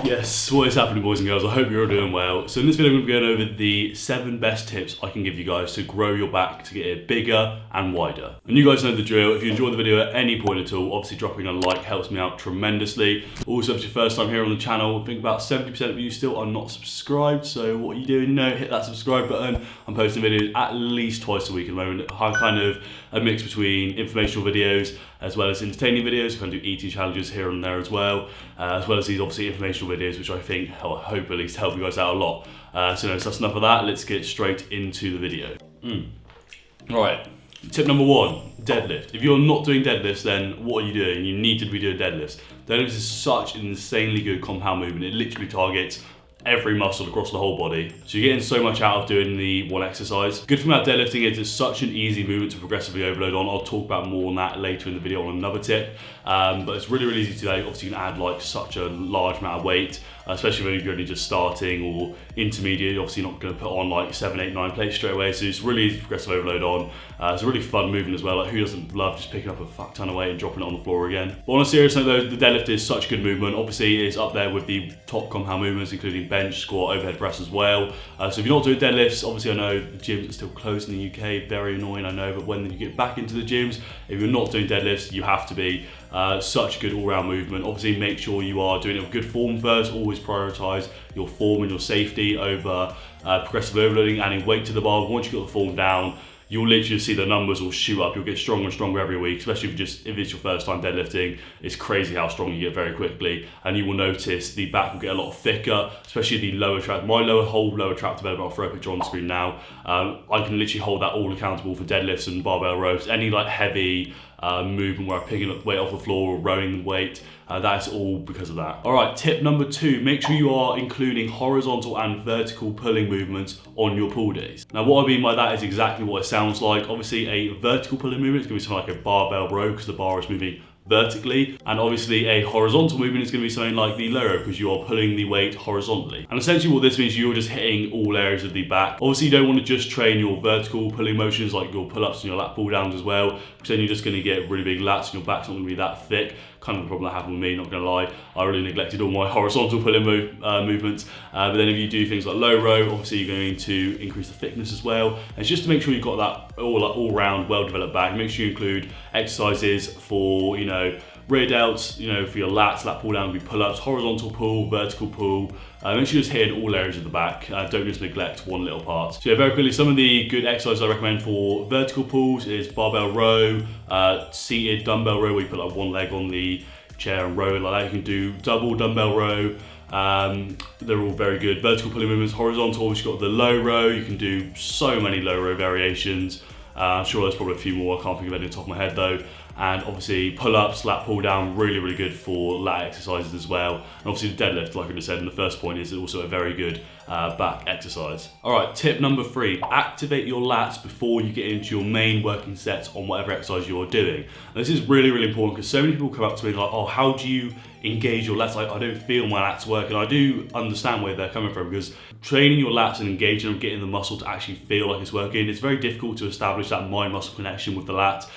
Yes, what is happening, boys and girls? I hope you're all doing well. So in this video, I'm going to be going over the 7 best tips I can give you guys to grow your back, to get it bigger and wider. And you guys know the drill. If you enjoyed the video at any point at all, obviously dropping a like helps me out tremendously. Also, if it's your first time here on the channel, I think about 70% of you still are not subscribed. So what are you doing? Hit that subscribe button. I'm posting videos at least twice a week at the moment. I'm kind of a mix between informational videos as well as entertaining videos. I kind of do eating challenges here and there as well as these obviously informational videos, which I think I hope at least help you guys out a lot. So that's enough of that. Let's get straight into the video. Right, tip number 1, deadlift. If you're not doing deadlifts, then what are you doing? You need to be doing deadlifts. Deadlifts is such an insanely good compound movement. It literally targets every muscle across the whole body. So you're getting so much out of doing the one exercise. Good thing about deadlifting is it's such an easy movement to progressively overload on. I'll talk about more on that later in the video on another tip. But it's really, really easy to do. Obviously you can add like such a large amount of weight, especially when you're only just starting or intermediate. Obviously you're not going to put on like 7, 8, 9 plates straight away. So it's really easy to progressive overload on. It's a really fun movement as well. Like who doesn't love just picking up a fuck ton of weight and dropping it on the floor again? But on a serious note though, the deadlift is such a good movement. Obviously it's up there with the top compound movements, including bench, squat, overhead press as well. So if you're not doing deadlifts, obviously I know the gyms are still closed in the UK, very annoying I know, but when you get back into the gyms, if you're not doing deadlifts, you have to be. Such a good all-round movement. Obviously make sure you are doing it with good form first. Always prioritize your form and your safety over progressive overloading, adding weight to the bar. Once you've got the form down, you'll literally see the numbers will shoot up. You'll get stronger and stronger every week, especially if it's your first time deadlifting. It's crazy how strong you get very quickly, and you will notice the back will get a lot thicker, especially the lower trap. My whole lower trap development, I'll throw a picture on the screen now. I can literally hold that all accountable for deadlifts and barbell rows, any like heavy movement where I'm picking up weight off the floor or rowing the weight. That's all because of that. All right, tip number 2, make sure you are including horizontal and vertical pulling movements on your pull days. Now what I mean by that is exactly what it sounds like. Obviously a vertical pulling movement is going to be something like a barbell row because the bar is moving vertically, and obviously a horizontal movement is going to be something like the low row because you are pulling the weight horizontally. And essentially what this means, you're just hitting all areas of the back. Obviously you don't want to just train your vertical pulling motions like your pull-ups and your lat pull downs as well, because then you're just going to get really big lats and your back's not going to be that thick. Kind of the problem that happened with me, not going to lie. I really neglected all my horizontal pulling movements. But then if you do things like low row, obviously you're going to increase the thickness as well. And it's just to make sure you've got that all-round, well-developed back. Make sure you include exercises for, rear delts, for your lats, lat pull down will be pull-ups, horizontal pull, vertical pull. Make sure you're just hitting all areas of the back. Don't just neglect one little part. So yeah, very quickly, some of the good exercises I recommend for vertical pulls is barbell row, seated dumbbell row, where you put like one leg on the chair and row like that. You can do double dumbbell row. They're all very good. Vertical pulling movements, horizontal, you've got the low row. You can do so many low row variations. I'm sure there's probably a few more, I can't think of any on the top of my head though. And obviously pull-ups, lat pull down, really, really good for lat exercises as well. And obviously the deadlift, like I just said in the first point, is also a very good back exercise. All right, tip number 3, activate your lats before you get into your main working sets on whatever exercise you're doing. And this is really, really important because so many people come up to me like, oh, how do you engage your lats? I don't feel my lats work. And I do understand where they're coming from, because training your lats and engaging them, getting the muscle to actually feel like it's working, it's very difficult to establish that mind-muscle connection with the lat.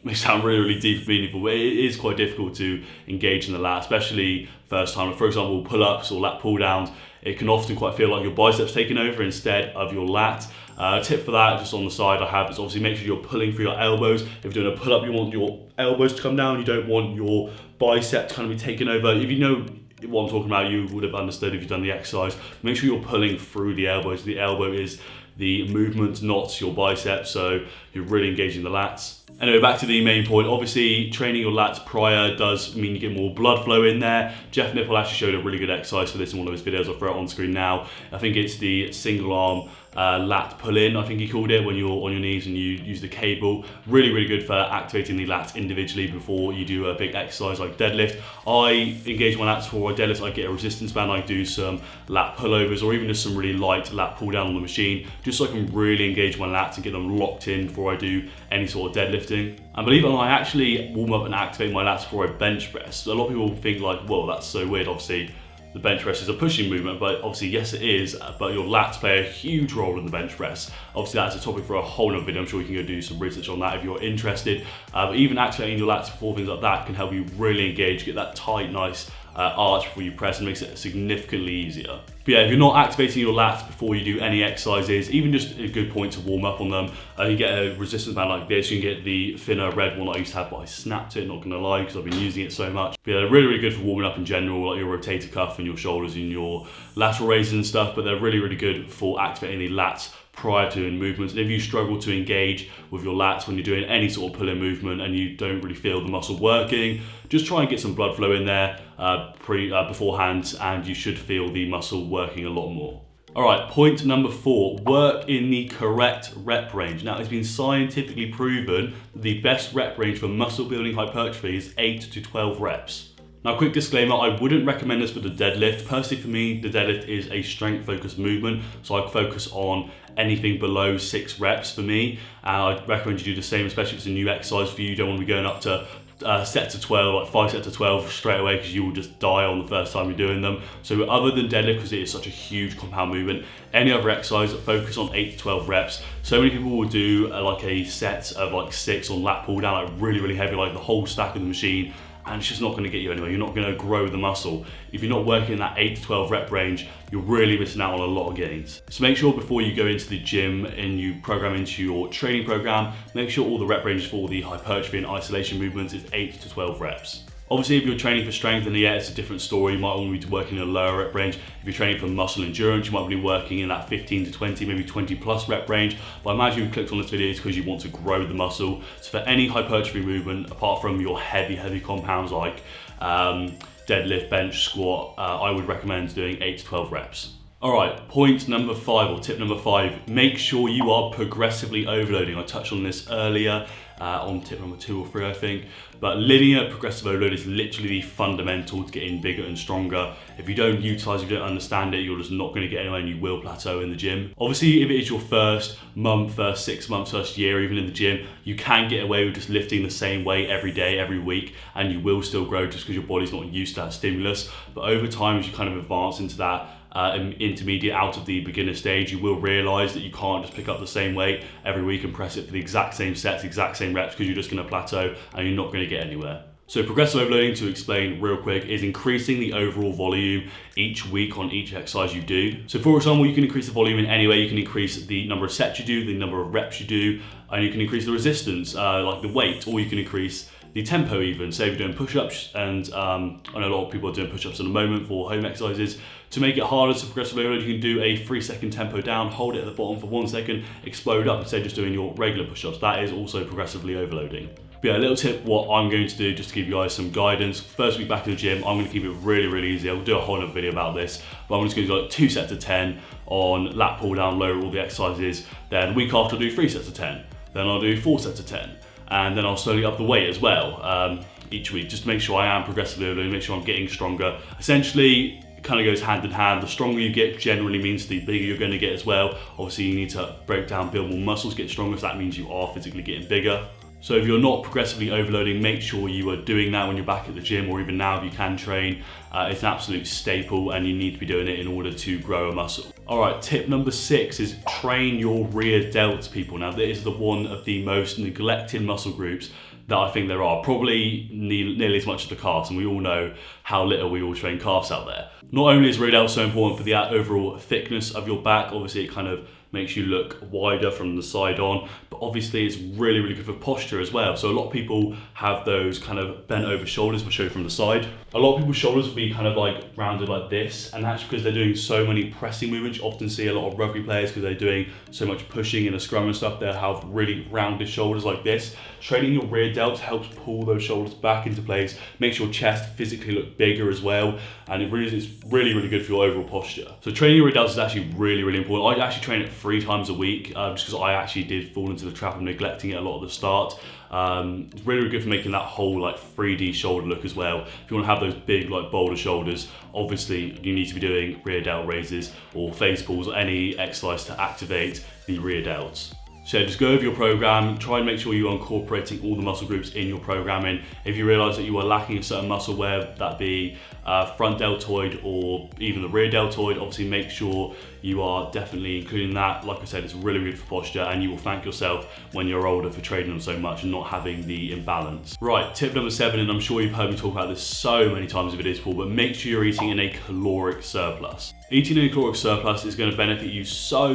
May sound really, really deep and meaningful, but it is quite difficult to engage in the lat, especially first time. For example, pull-ups or lat pull downs, it can often quite feel like your biceps taking over instead of your lat. Tip for that, just on the side I have, is obviously make sure you're pulling through your elbows. If you're doing a pull-up, you want your elbows to come down. You don't want your bicep to kind of be taken over. If you know what I'm talking about, you would have understood if you've done the exercise. Make sure you're pulling through the elbows. The elbow is the movement, not your biceps, so you're really engaging the lats. Anyway, back to the main point. Obviously, training your lats prior does mean you get more blood flow in there. Jeff Nipple actually showed a really good exercise for this in one of his videos. I'll throw it on screen now. I think it's the single arm lat pull-in, I think he called it, when you're on your knees and you use the cable. Really, really good for activating the lats individually before you do a big exercise like deadlift. I engage my lats before I deadlift. I get a resistance band, I do some lat pullovers or even just some really light lat pull down on the machine, just so I can really engage my lats and get them locked in before I do any sort of deadlifting. And believe it or not, I actually warm up and activate my lats before I bench press. A lot of people think like, whoa, that's so weird. Obviously, the bench press is a pushing movement, but obviously, yes, it is, but your lats play a huge role in the bench press. Obviously, that's a topic for a whole other video. I'm sure you can go do some research on that if you're interested. But even activating your lats before things like that can help you really engage, get that tight, nice arch before you press, and makes it significantly easier. But yeah, if you're not activating your lats before you do any exercises, even just a good point to warm up on them, you get a resistance band like this. You can get the thinner red one I used to have, but I snapped it, not gonna lie, because I've been using it so much. But yeah, they're really, really good for warming up in general, like your rotator cuff and your shoulders and your lateral raises and stuff, but they're really, really good for activating the lats prior to doing movements. And if you struggle to engage with your lats when you're doing any sort of pull-in movement and you don't really feel the muscle working, just try and get some blood flow in there beforehand, and you should feel the muscle working a lot more. All right, point number 4, work in the correct rep range. Now, it's been scientifically proven that the best rep range for muscle building hypertrophy is 8 to 12 reps. Now, quick disclaimer, I wouldn't recommend this for the deadlift. Personally, for me, the deadlift is a strength-focused movement, so I focus on anything below 6 reps for me. And I'd recommend you do the same, especially if it's a new exercise for you. You don't want to be going up to sets of 12, like 5 sets of 12 straight away, because you will just die on the first time you're doing them. So other than deadlift, because it is such a huge compound movement, any other exercise, focus on 8 to 12 reps. So many people will do like a set of like 6 on lat pull down, like really, really heavy, like the whole stack of the machine, and it's just not going to get you anywhere. You're not going to grow the muscle. If you're not working in that 8 to 12 rep range, you're really missing out on a lot of gains. So make sure before you go into the gym and you program into your training program, make sure all the rep ranges for the hypertrophy and isolation movements is 8 to 12 reps. Obviously, if you're training for strength, then yeah, it's a different story. You might only be working in a lower rep range. If you're training for muscle endurance, you might be working in that 15 to 20, maybe 20 plus rep range. But I imagine you clicked on this video because you want to grow the muscle. So for any hypertrophy movement, apart from your heavy compounds like deadlift, bench, squat, I would recommend doing 8 to 12 reps. All right, point number 5, or tip number 5, make sure you are progressively overloading. I touched on this earlier on tip number 2 or 3, I think. But linear progressive overload is literally fundamental to getting bigger and stronger. If you don't utilize it, if you don't understand it, you're just not going to get anywhere, and you will plateau in the gym. Obviously, if it is your first month, first 6 months, first year, even in the gym, you can get away with just lifting the same weight every day, every week, and you will still grow just because your body's not used to that stimulus. But over time, as you kind of advance into that intermediate, out of the beginner stage, you will realize that you can't just pick up the same weight every week and press it for the exact same sets, exact same reps, because you're just going to plateau and you're not going to get anywhere. So progressive overloading, to explain real quick, is increasing the overall volume each week on each exercise you do. So for example, you can increase the volume in any way. You can increase the number of sets you do, the number of reps you do, and you can increase the resistance, like the weight, or you can increase the tempo even. Say if you're doing push-ups, and I know a lot of people are doing push-ups at the moment for home exercises. To make it harder to progressive overload, you can do a 3-second tempo down, hold it at the bottom for 1 second, explode up, instead of just doing your regular push-ups. That is also progressively overloading. But yeah, a little tip, what I'm going to do, just to give you guys some guidance. First week back in the gym, I'm going to keep it really, really easy. I'll do a whole other video about this, but I'm just going to do like 2 sets of 10 on lat pull down, lower all the exercises. Then the week after, I'll do 3 sets of 10. Then I'll do 4 sets of 10. And then I'll slowly up the weight as well each week, just to make sure I am progressively overloading, make sure I'm getting stronger. Essentially, it kind of goes hand in hand. The stronger you get generally means the bigger you're going to get as well. Obviously, you need to break down, build more muscles, get stronger, so that means you are physically getting bigger. So if you're not progressively overloading, make sure you are doing that when you're back at the gym, or even now if you can train. It's an absolute staple, and you need to be doing it in order to grow a muscle. All right, tip number 6 is train your rear delts, people. Now, this is one of the most neglected muscle groups that I think there are, probably nearly as much as the calves, and we all know how little we all train calves out there. Not only is rear delt so important for the overall thickness of your back, obviously it kind of makes you look wider from the side on, but obviously it's really, really good for posture as well. So a lot of people have those kind of bent over shoulders, we'll show you from the side. A lot of people's shoulders will be kind of like rounded like this, and that's because they're doing so many pressing movements. You often see a lot of rugby players, because they're doing so much pushing in a scrum and stuff, they'll have really rounded shoulders like this. Training your rear delts helps pull those shoulders back into place, makes your chest physically look bigger as well, and it really is really, really good for your overall posture. So training your rear delts is actually really, really important. I actually train it 3 times a week, just because I actually did fall into the trap of neglecting it a lot at the start. It's really, really good for making that whole like 3D shoulder look as well. If you want to have those big like boulder shoulders, obviously you need to be doing rear delt raises or face pulls or any exercise to activate the rear delts. So just go over your program, try and make sure you are incorporating all the muscle groups in your programming. If you realize that you are lacking a certain muscle, whether that be front deltoid or even the rear deltoid, obviously make sure you are definitely including that. Like I said, it's really good for posture, and you will thank yourself when you're older for training them so much and not having the imbalance. Right, tip number 7, and I'm sure you've heard me talk about this so many times in videos before, but make sure you're eating in a caloric surplus. Eating in a caloric surplus is going to benefit you so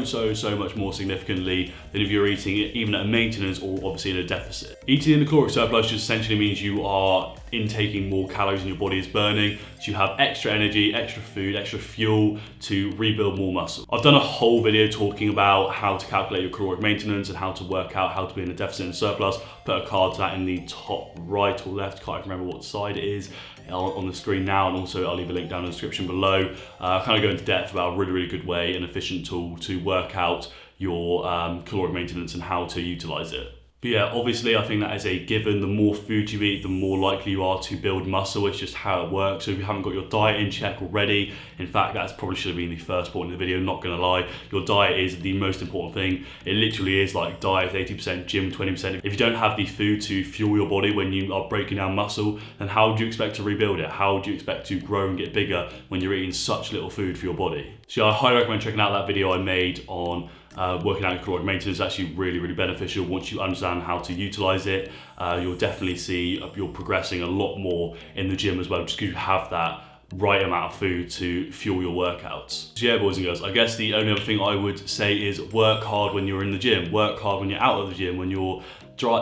much more significantly than if you're eating it even at a maintenance or obviously in a deficit. Eating in a caloric surplus just essentially means you are intaking more calories than your body is burning, so you have extra energy, extra food, extra fuel to rebuild more muscle. I've done a whole video talking about how to calculate your caloric maintenance and how to work out how to be in a deficit and surplus. Put a card to that in the top right or left, can't remember what side it is, on the screen now, and also I'll leave a link down in the description below. Kind of go into depth about a really good way and efficient tool to work out your caloric maintenance and how to utilize it. But yeah, obviously I think that is a given. The more food you eat, the more likely you are to build muscle. It's just how it works. So if you haven't got your diet in check already, in fact, that probably should have been the first point in the video, not gonna lie. Your diet is the most important thing. It literally is like diet 80%, gym 20%. If you don't have the food to fuel your body when you are breaking down muscle, then how do you expect to rebuild it? How do you expect to grow and get bigger when you're eating such little food for your body? So I highly recommend checking out that video I made on working out your caloric maintenance. Is actually really beneficial. Once you understand how to utilize it, you'll definitely see you're progressing a lot more in the gym as well, just because you have that right amount of food to fuel your workouts. So yeah, boys and girls, I guess the only other thing I would say is work hard when you're in the gym, work hard when you're out of the gym, when you're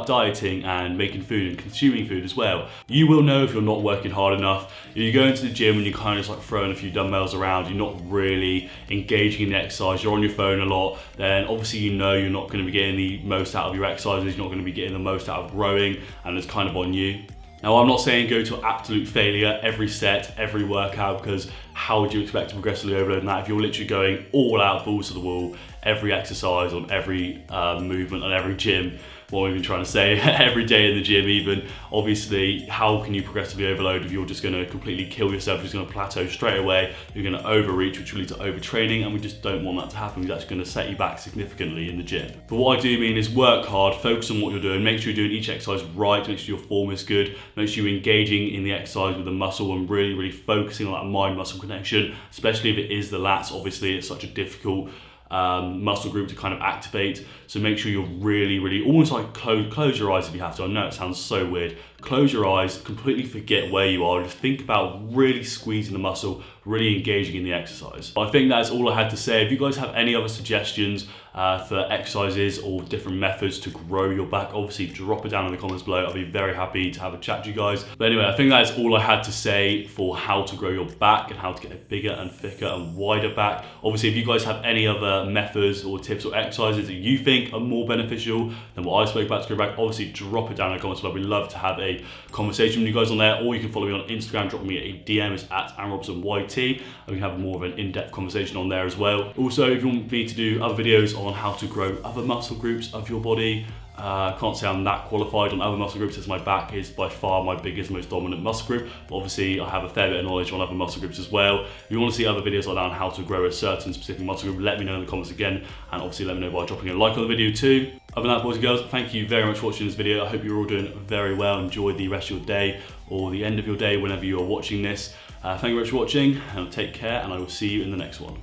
dieting and making food and consuming food as well. You will know if you're not working hard enough. If you go into the gym and you're kind of just like throwing a few dumbbells around, you're not really engaging in the exercise, you're on your phone a lot, then obviously you know you're not going to be getting the most out of your exercises, you're not going to be getting the most out of growing, and it's kind of on you. Now, I'm not saying go to absolute failure every set, every workout, because how would you expect to progressively overload that if you're literally going all out, balls to the wall, every exercise on every movement on every gym? What am I even trying to say? Every day in the gym even. Obviously, how can you progressively overload if you're just going to completely kill yourself, just going to plateau straight away, you're going to overreach, which will lead to overtraining, and we just don't want that to happen. It's actually going to set you back significantly in the gym. But what I do mean is work hard, focus on what you're doing, make sure you're doing each exercise right, make sure your form is good, make sure you're engaging in the exercise with the muscle and really focusing on that mind-muscle connection, especially if it is the lats. Obviously, it's such a difficult muscle group to kind of activate, so make sure you're really almost like close your eyes if you have to. I know it sounds so weird. Close your eyes, completely forget where you are, just think about really squeezing the muscle, really engaging in the exercise. I think that's all I had to say. If you guys have any other suggestions for exercises or different methods to grow your back, obviously drop it down in the comments below. I'll be very happy to have a chat to you guys. But anyway, I think that's all I had to say for how to grow your back and how to get a bigger and thicker and wider back. Obviously, if you guys have any other methods or tips or exercises that you think are more beneficial than what I spoke about to grow back, obviously drop it down in the comments below. We'd love to have a conversation with you guys on there, or you can follow me on Instagram, drop me a DM, it's at @AaronRobsonYT, and we can have more of an in-depth conversation on there as well. Also, if you want me to do other videos on how to grow other muscle groups of your body, I can't say I'm that qualified on other muscle groups, as my back is by far my biggest, most dominant muscle group. But obviously, I have a fair bit of knowledge on other muscle groups as well. If you want to see other videos like that on how to grow a certain specific muscle group, let me know in the comments again, and obviously let me know by dropping a like on the video too. Other than that, boys and girls, thank you very much for watching this video. I hope you're all doing very well. Enjoy the rest of your day or the end of your day whenever you're watching this. Thank you very much for watching, and take care, and I will see you in the next one.